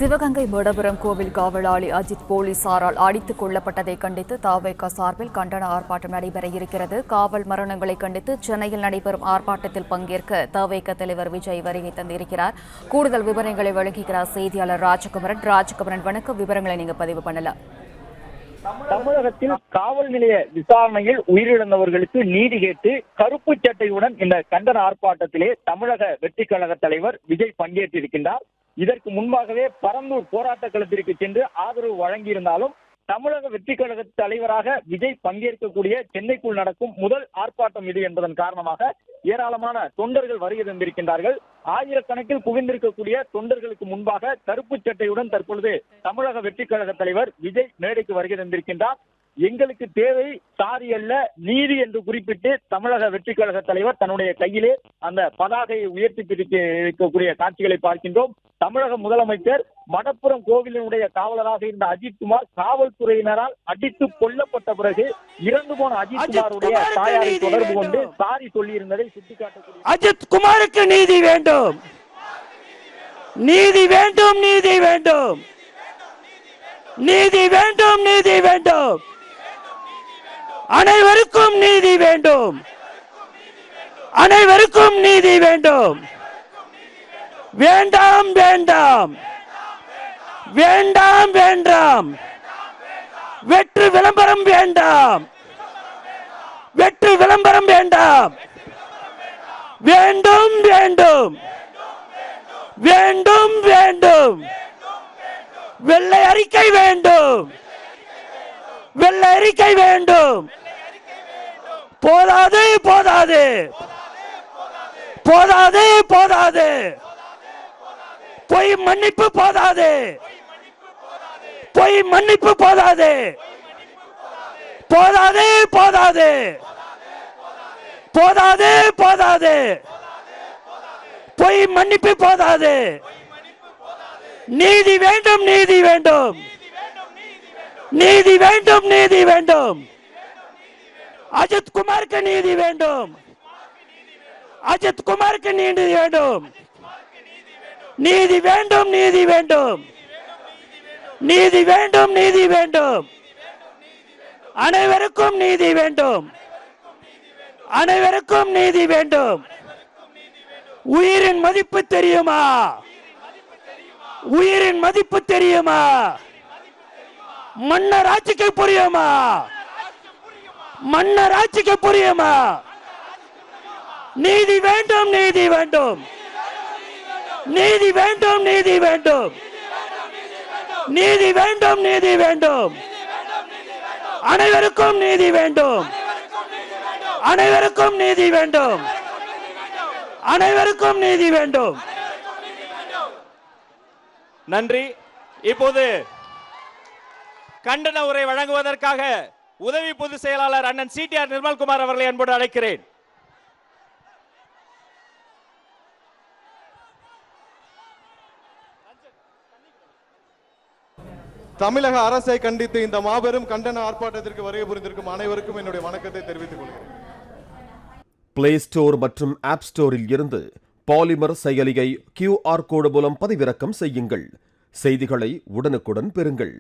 சிவகங்கை மேடபுரம் கோவில் காவலாளி அஜித் போலீசாரால் அடித்துக் கொல்லப்பட்டதை கண்டித்து தவேக சார்பில் கண்டன ஆர்ப்பாட்டம் நடைபெற இருக்கிறது. காவல் மரணங்களை கண்டித்து சென்னையில் நடைபெறும் ஆர்ப்பாட்டத்தில் பங்கேற்க தவேக தலைவர் விஜய் வருகை தந்திருக்கிறார். கூடுதல் விவரங்களை வழங்குகிறார் செய்தியாளர் ராஜகுமரன். வணக்கம், விவரங்களை நீங்க பதிவு பண்ணலாம். தமிழகத்தில் காவல் நிலைய விசாரணையில் உயிரிழந்தவர்களுக்கு நீதி கேட்டு கருப்பு சட்டையுடன் இந்த கண்டன ஆர்ப்பாட்டத்திலே தமிழக வெற்றி கழக தலைவர் விஜய் பங்கேற்றிருக்கின்றார். இதற்கு முன்பாகவே பரந்தூர் போராட்ட களத்திற்கு சென்று ஆதரவு வழங்கியிருந்தாலும் தமிழக வெற்றி கழக தலைவராக விஜய் பங்கேற்கக்கூடிய சென்னைக்குள் நடக்கும் முதல் ஆர்ப்பாட்டம் இது என்பதன் காரணமாக ஏராளமான தொண்டர்கள் வருகை தந்திருக்கின்றார்கள். ஆயிரக்கணக்கில் குவிந்திருக்கக்கூடிய தொண்டர்களுக்கு முன்பாக கருப்பு சட்டையுடன் தற்பொழுது தமிழக வெற்றி கழக தலைவர் விஜய் மேடைக்கு வருகை தந்திருக்கின்றார். எங்களுக்கு தேவை சாரி அல்ல நீதி என்று குறிப்பிட்டு தமிழக வெற்றி கழக தலைவர் தன்னுடைய கையிலே அந்த பதாகையை உயர்த்தி இருக்கக்கூடிய காட்சிகளை பார்க்கின்றோம். தமிழக முதலமைச்சர் மடப்புரம் கோவிலினுடைய காவலராக இருந்த அஜித்குமார் காவல்துறையினரால் அடித்து கொல்லப்பட்ட பிறகு இறந்து போன அஜித்குமாருடைய தாயாரை தொடர்பு கொண்டு சாரி சொல்லியிருந்ததை சுட்டிக்காட்டக்கூடிய அஜித்குமாருக்கு நீதி வேண்டும், நீதி வேண்டும், நீதி வேண்டும், நீதி வேண்டும், நீதி வேண்டும், அனைவருக்கும் நீதி வேண்டும், அனைவருக்கும் நீதி வேண்டும். வேண்டாம் வேண்டாம் வேண்டாம் வேண்டாம் வெற்று விளம்பரம் வேண்டாம், வெற்று விளம்பரம் வேண்டாம். வேண்டும் வேண்டும் வேண்டும் வேண்டும் வெள்ளை அறிக்கை வேண்டும், வெள்ளை அறிக்கை வேண்டும். போதாது போதாது போதாது போதாது பொய் மன்னிப்பு போதாது, பொய் மன்னிப்பு போதாது, போதாது போதாது போதாது போதாது பொய் மன்னிப்பு போதாது. நீதி வேண்டும், நீதி வேண்டும், நீதி வேண்டும், நீதி வேண்டும். அஜித்குமாருக்கு நீதி வேண்டும், அஜித்குமாருக்கு நீதி வேண்டும், நீதி வேண்டும், நீதி வேண்டும், நீதி வேண்டும், நீதி வேண்டும். அனைவருக்கும் நீதி வேண்டும், அனைவருக்கும் நீதி வேண்டும். உயிரின் மதிப்பு தெரியுமா, உயிரின் மதிப்பு தெரியுமா, மன்னர் ஆட்சிக்கு புரியுமா, மன்னர் ஆட்சிக்கு புரியுமா. நீதி வேண்டும், நீதி வேண்டும், நீதி வேண்டும், நீதி வேண்டும், நீதி வேண்டும், நீதி வேண்டும். அனைவருக்கும் நீதி வேண்டும், அனைவருக்கும் நீதி வேண்டும், அனைவருக்கும் நீதி வேண்டும். நன்றி. இப்போது கண்டன உரை வழங்குவதற்காக உதவி பொதுச் செயலாளர் அண்ணன் CTR நிர்மல்குமார் அவர்களை அன்போடு அழைக்கிறேன். தமிழக அரசை கண்டித்து இந்த மாபெரும் கண்டன ஆர்ப்பாட்டத்திற்கு வருகை புரிந்திருக்கும் அனைவருக்கும் என்னுடைய வணக்கத்தை தெரிவித்துக் கொள்கிறேன். பிளே ஸ்டோர் மற்றும் ஆப் ஸ்டோரில் இருந்து பாலிமர் செயலியை QR கோடு மூலம் பதிவிறக்கம் செய்யுங்கள். செய்திகளை உடனுக்குடன் பெறுங்கள்.